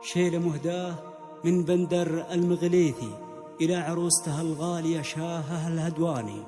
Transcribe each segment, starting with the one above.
شيلة مهداه من بندر المغليثي إلى عروسته الغالية شاهة الهدواني.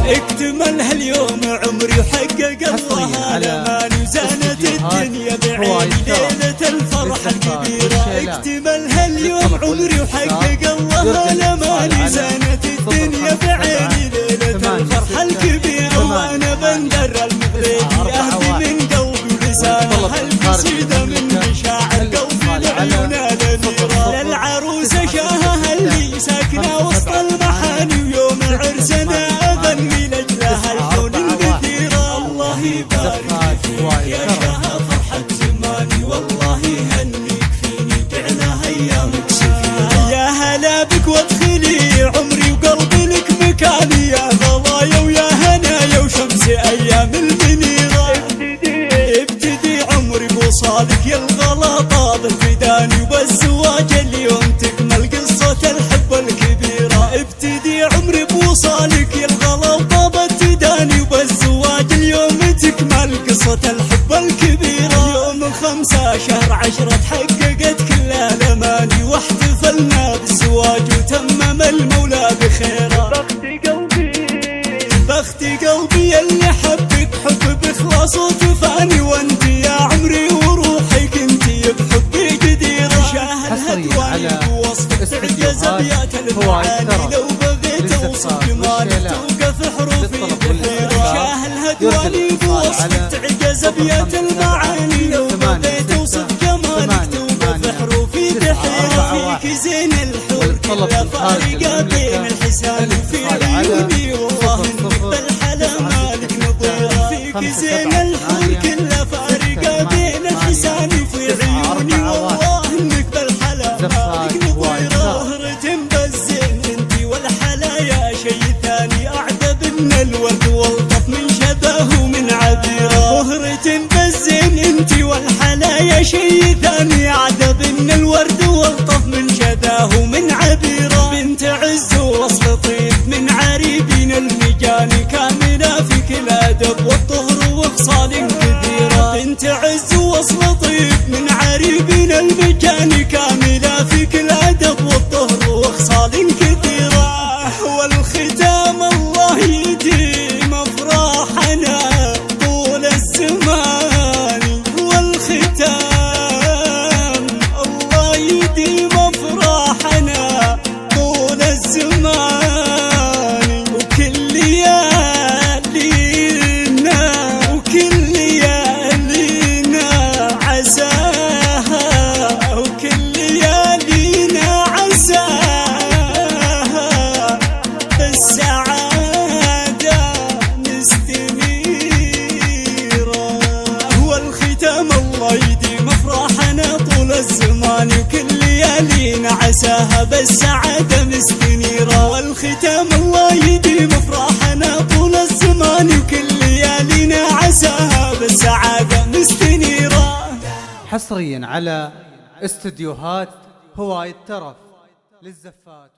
اكتمل هاليوم عمري وحقق الله الأمان وزانت الدنيا بعيد ليلة الفرحة الكبيرة. اكتمل هاليوم عمري وحقق الله الأمان وزانت الدنيا بعيد ليلة الفرحة الكبيرة. وانا بندر المغربي اهدي من قلبي ولسانه هالقصيدة من مشاعر قلبي لعيون الأميرة. للعروسة شاهة اللي ساكنة وسط المحاني ويوم عرسنا اغني لجلها الحون الكثيرة. الله يبارك فيك يا شاهة فرحة زماني والله يهنيك فيني جعلها ايامك سفيرة. يا هلا بك وادخلي عمري وقلبي لك مكاني يا ضوايا ويا هنايا وشمس ايام المنيرة. ابتدي عمري بوصالك يا الغلا بالفداني وبالزواج اليوم تكمل قصة الحب الكبيرة. ابتدي عمري بوصالك يا الغلا بالفداني وبالزواج اليوم تكمل قصة الحب الكبيرة. يوم 5 شهر 10 تحققت كل الاماني واحتفلنا بالزواج وتمم المولى بخيره. بختي قلبي اللي حبك حب بإخلاص وتفاني وانت يا عمري وروحي كنتي بحبي جديرة. شاهد الهدواني بوصفك تعجز ابيات المعاني لو بغيت اوصف جمالك توقف حروفي بحيرة. شاهد الهدواني بوصفك تعجز ابيات المعاني لو بغيت اوصف جمالك توقف حروفي بحيرة. فيك زين الحور كلها فارقة بين الحسان وفي عيوني والله انك بالحلا مالك نظيرة. فيك زين الحور كلها فارقة بين الحسان وفي عيوني والله انك بالحلا مالك نظيرة. وهرة بالزين انتي والحلايا شي ثاني اعذب من الورد والطف من شذاه ومن عبيرة. وهرة بالزين انتي والحلايا شي ثاني اعذب من الورد والطف من شذاه ومن عبيرة. بنت عز ووصل طيب من عريبين المجاني كاملة في كل ادب والطهر وخصال كثيرة. بنت عز ووصل طيب من عريبين المجاني كاملة في كل ادب والطهر وخصال كثيرة. والختام الله يديم افراحنا طول الزمان. والختام الله يديم افراحنا طول الزمان. وكل ليالينا عساها وكل ليالينا عساها بالسعادة مستنيرة. والختام الله يديم افراحنا طول الزمان وكل ليالينا عساها بالسعادة مستنيرة. والختام الله يديم افراحنا طول الزمان وكل ليالينا عساها بالسعادة مستنيرة. حصريا على استديوهات هواية ترف للزفات